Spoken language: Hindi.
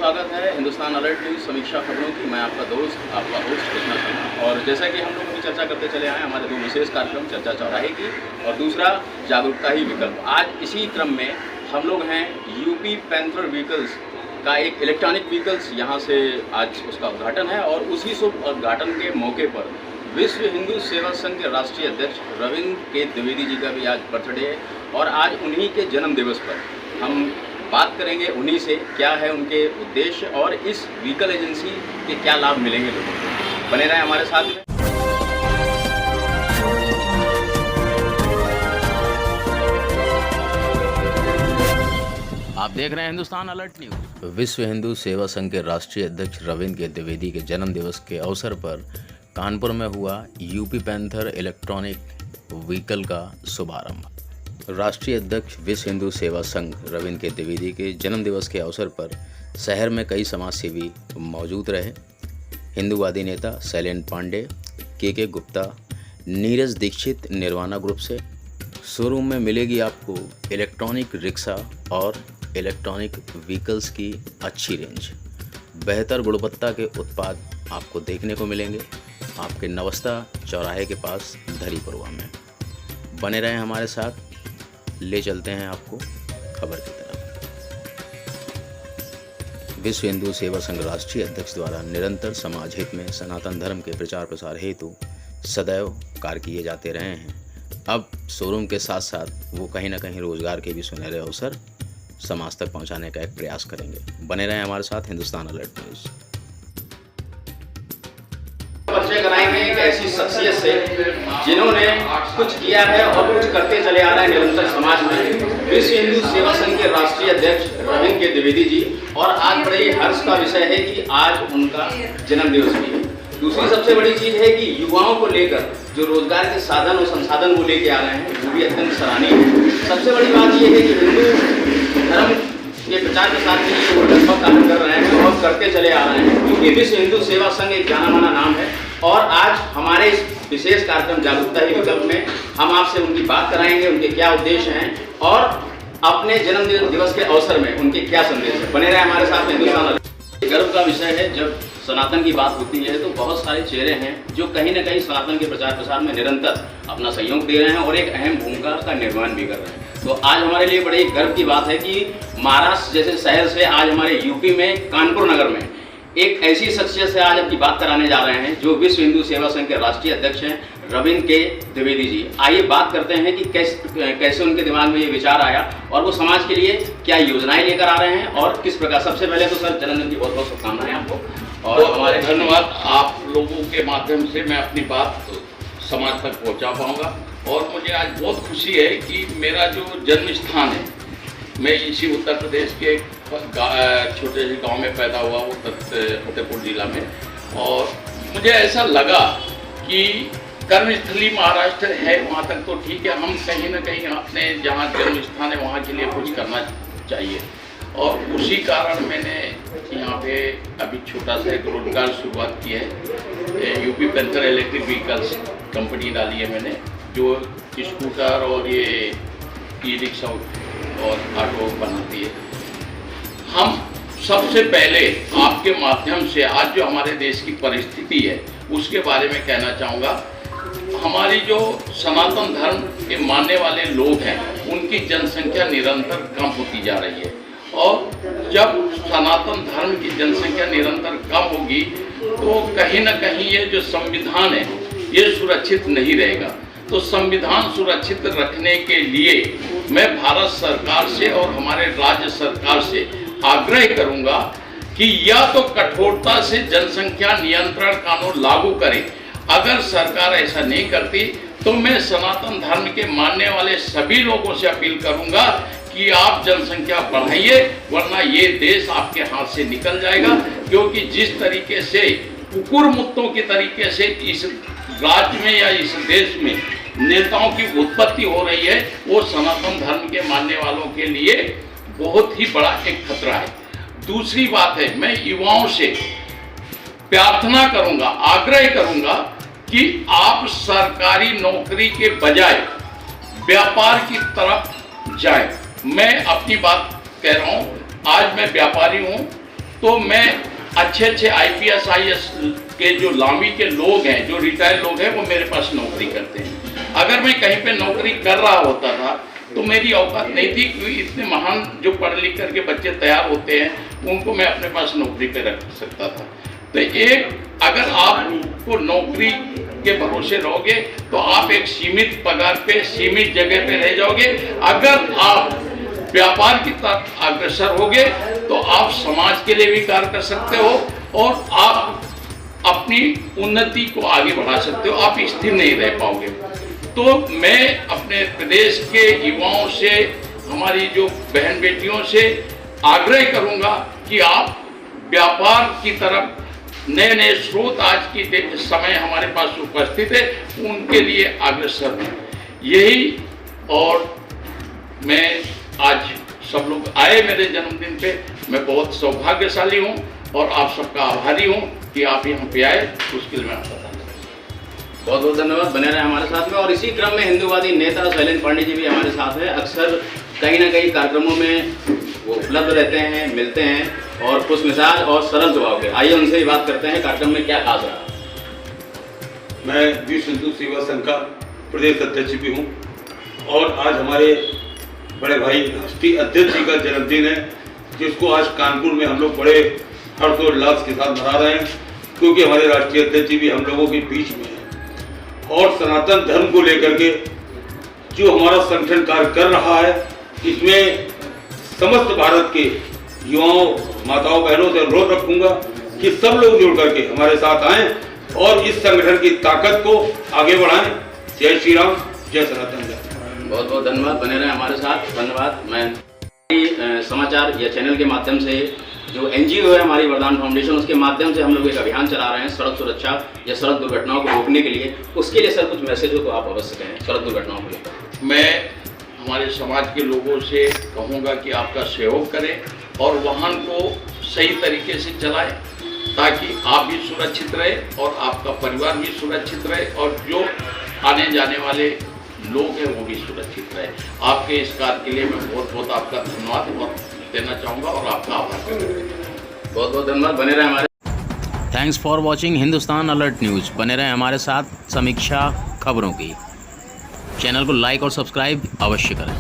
स्वागत है हिंदुस्तान अलर्ट न्यूज़ समीक्षा खबरों की। मैं आपका दोस्त, आपका होस्ट कृष्णा शर्मा। और जैसा कि हम लोग अभी चर्चा करते चले आए, हमारे दो विशेष कार्यक्रम, चर्चा चौराहे की और दूसरा जागरूकता ही विकल्प। आज इसी क्रम में हम लोग हैं यूपी पैंथर व्हीकल्स का एक इलेक्ट्रॉनिक व्हीकल्स, यहाँ से आज उसका उद्घाटन है। और उसी शुभ उद्घाटन के मौके पर विश्व हिंदू सेवा संघ के राष्ट्रीय अध्यक्ष रविंद्र के द्विवेदी जी का भी आज बर्थडे है। और आज उन्हीं के जन्म दिवस पर हम बात करेंगे उन्हीं से, क्या है उनके उद्देश्य और इस व्हीकल एजेंसी के क्या लाभ मिलेंगे लोगों को। बने रहें हमारे साथ में। आप देख रहे हैं हिंदुस्तान अलर्ट न्यूज़। विश्व हिंदू सेवा संघ के राष्ट्रीय अध्यक्ष रविंद्र के द्विवेदी के जन्म दिवस के अवसर पर कानपुर में हुआ यूपी पैंथर इलेक्ट्रॉनिक व्हीकल का शुभारंभ। राष्ट्रीय अध्यक्ष विश्व हिंदू सेवा संघ रविंद्र के द्विवेदी के जन्म दिवस के अवसर पर शहर में कई समाज सेवी मौजूद रहे। हिंदूवादी नेता शैलेंद्र पांडे, के गुप्ता, नीरज दीक्षित निर्वाणा ग्रुप से। शोरूम में मिलेगी आपको इलेक्ट्रॉनिक रिक्शा और इलेक्ट्रॉनिक व्हीकल्स की अच्छी रेंज। बेहतर गुणवत्ता के उत्पाद आपको देखने को मिलेंगे आपके नवस्ता चौराहे के पास धरीपुरवा में। बने रहें हमारे साथ, ले चलते हैं आपको खबर की तरफ। विश्व हिंदू सेवा संघ राष्ट्रीय अध्यक्ष द्वारा निरंतर समाज हित में सनातन धर्म के प्रचार प्रसार हेतु सदैव कार्य किए जाते रहे हैं। अब शोरूम के साथ साथ वो कहीं ना कहीं रोजगार के भी सुनहरे अवसर समाज तक पहुंचाने का एक प्रयास करेंगे। बने रहें हमारे साथ हिंदुस्तान अलर्ट न्यूज़। परिचय कराएंगे एक ऐसी शख्सियत से जिन्होंने कुछ किया है और कुछ करते चले आ रहे हैं निरंतर समाज में। विश्व हिंदू सेवा संघ के राष्ट्रीय अध्यक्ष रविंद्र के द्विवेदी जी। और आज बड़े हर्ष का विषय है कि आज उनका जन्म दिवस भी है। दूसरी सबसे बड़ी चीज़ है कि युवाओं को लेकर जो रोजगार के साधन और संसाधन वो लेके आ रहे हैं, वो भी अत्यंत सराहनीय है। सबसे बड़ी बात यह है कि हिंदू धर्म के प्रचार के साथ ही वो लगभग कार्य कर रहे हैं और करते चले आ रहे हैं, क्योंकि विश्व हिंदू सेवा संघ एक जाना माना नाम है। और आज हमारे इस विशेष कार्यक्रम जागरूकता ही विकल्प में हम आपसे उनकी बात कराएंगे, उनके क्या उद्देश्य हैं और अपने जन्म दिवस के अवसर में उनके क्या संदेश है। बने रहे हमारे साथ में। हिंदुस्तान गर्व का विषय है, जब सनातन की बात होती है तो बहुत सारे चेहरे हैं जो कहीं ना कहीं सनातन के प्रचार प्रसार में निरंतर अपना सहयोग दे रहे हैं और एक अहम भूमिका का निर्वहन भी कर रहे हैं। तो आज हमारे लिए बड़े गर्व की बात है कि महाराष्ट्र जैसे शहर से आज हमारे यूपी में कानपुर नगर में एक ऐसी शख्सियत से आज आपकी बात कराने जा रहे हैं जो विश्व हिंदू सेवा संघ के राष्ट्रीय अध्यक्ष हैं रविंद्र के द्विवेदी जी। आइए बात करते हैं कि कैसे उनके दिमाग में ये विचार आया और वो समाज के लिए क्या योजनाएं लेकर आ रहे हैं और किस प्रकार। सबसे पहले तो सर जन्मदिन की बहुत बहुत शुभकामनाएं आपको। और हमारे धन्यवाद। आप लोगों के माध्यम से मैं अपनी बात समाज तक पहुंचा पाऊंगा। और मुझे आज बहुत खुशी है कि मेरा जो जन्म स्थान है, मैं इसी उत्तर प्रदेश के छोटे से गांव में पैदा हुआ, वो फतेहपुर जिला में। और मुझे ऐसा लगा कि कर्मस्थली महाराष्ट्र है, वहाँ तक तो ठीक है, हम कहीं ना कहीं अपने जहाँ जन्म स्थान है वहाँ के लिए कुछ करना चाहिए। और उसी कारण मैंने यहाँ पे अभी छोटा सा एक रोजगार शुरुआत की है। UP panther electric vehicles company डाली है मैंने, जो स्कूटर और ये ई रिक्शा और ऑटो बनाती है। हम सबसे पहले आपके माध्यम से आज जो हमारे देश की परिस्थिति है उसके बारे में कहना चाहूँगा। हमारी जो सनातन धर्म के मानने वाले लोग हैं उनकी जनसंख्या निरंतर कम होती जा रही है। और जब सनातन धर्म की जनसंख्या निरंतर कम होगी तो कहीं ना कहीं ये जो संविधान है ये सुरक्षित नहीं रहेगा। तो संविधान सुरक्षित रखने के लिए मैं भारत सरकार से और हमारे राज्य सरकार से आग्रह करूंगा कि या तो कठोरता से जनसंख्या नियंत्रण कानून लागू करे। अगर सरकार ऐसा नहीं करती तो मैं सनातन धर्म के मानने वाले सभी लोगों से अपील करूंगा कि आप जनसंख्या बढ़ाइए, वरना ये देश आपके हाथ से निकल जाएगा। क्योंकि जिस तरीके से कुकुर मुत्तों के तरीके से इस राज्य में या इस देश में नेताओं की उत्पत्ति हो रही है, वो सनातन धर्म के मानने वालों के लिए बहुत ही बड़ा एक खतरा है। दूसरी बात है, मैं युवाओं से प्रार्थना करूंगा, आग्रह करूंगा कि आप सरकारी नौकरी के बजाय व्यापार की तरफ जाएं। मैं अपनी बात कह रहा हूं, आज मैं व्यापारी हूं तो मैं अच्छे अच्छे IPS IAS के जो लामी के लोग हैं, जो रिटायर्ड लोग हैं, वो मेरे पास नौकरी करते हैं। अगर मैं कहीं पे नौकरी कर रहा होता था तो मेरी औकात नहीं थी, क्योंकि इतने महान जो पढ़ लिख करके बच्चे तैयार होते हैं उनको मैं अपने पास नौकरी पे रख सकता था। तो एक अगर आपको नौकरी के भरोसे रहोगे तो आप एक सीमित पगार पे, सीमित जगह पे रह जाओगे। अगर आप व्यापार की तरफ अग्रसर होगे तो आप समाज के लिए भी कार्य कर सकते हो और आप अपनी उन्नति को आगे बढ़ा सकते हो, आप स्थिर नहीं रह पाओगे। तो मैं अपने प्रदेश के युवाओं से, हमारी जो बहन बेटियों से आग्रह करूंगा कि आप व्यापार की तरफ, नए नए स्रोत आज की समय हमारे पास उपस्थित है, उनके लिए अग्रसर हैं। यही, और मैं आज सब लोग आए मेरे जन्मदिन पे, मैं बहुत सौभाग्यशाली हूँ और आप सबका आभारी हूँ कि आप यहाँ पे आए, उसके लिए मैं आपका बहुत बहुत धन्यवाद। बने रहे हमारे साथ में। और इसी क्रम में हिंदूवादी नेता शैलेंद्र पांडे जी भी हमारे साथ हैं। अक्सर कहीं ना कहीं कार्यक्रमों में वो उपलब्ध रहते हैं, मिलते हैं और खुश मिजाज और सरल स्वभाव के। आइए उनसे ही बात करते हैं, कार्यक्रम में क्या खास रहा। मैं विश्व हिंदू सेवा संघ का प्रदेश अध्यक्ष भी हूँ और आज हमारे बड़े भाई राष्ट्रीय अध्यक्ष जी का जन्मदिन है, जिसको आज कानपुर में हम लोग बड़े हर्षोल्लास के साथ मना रहे हैं, क्योंकि हमारे राष्ट्रीय अध्यक्ष जी भी हम लोगों के बीच में हैं। और सनातन धर्म को लेकर के जो हमारा संगठन कार्य कर रहा है, इसमें समस्त भारत के युवाओं, माताओं, बहनों से अनुरोध रखूंगा कि सब लोग जुड़ करके हमारे साथ आएं और इस संगठन की ताकत को आगे बढ़ाएं। जय श्री राम, जय सनातन धर्म। बहुत बहुत धन्यवाद। बने रहे हमारे साथ। धन्यवाद। मैं समाचार या चैनल के माध्यम से, जो NGO है हमारी वरदान फाउंडेशन, उसके माध्यम से हम लोग एक अभियान चला रहे हैं सड़क सुरक्षा या सड़क दुर्घटनाओं को रोकने के लिए। उसके लिए सर कुछ मैसेज हो तो आप अवश्य कहें सड़क दुर्घटनाओं को लेकर। मैं हमारे समाज के लोगों से कहूँगा कि आपका सहयोग करें और वाहन को सही तरीके से चलाएं, ताकि आप भी सुरक्षित रहे और आपका परिवार भी सुरक्षित रहे और जो आने जाने वाले लोग हैं वो भी सुरक्षित रहे। आपके इस कार्य के लिए मैं बहुत बहुत आपका धन्यवाद और देना चाहूँगा और आपका आभार करूँगा। बहुत बहुत धन्यवाद। बने रहे हमारे। Thanks for watching Hindustan alert news. बने रहें हमारे साथ समीक्षा खबरों की। चैनल को लाइक और सब्सक्राइब अवश्य करें।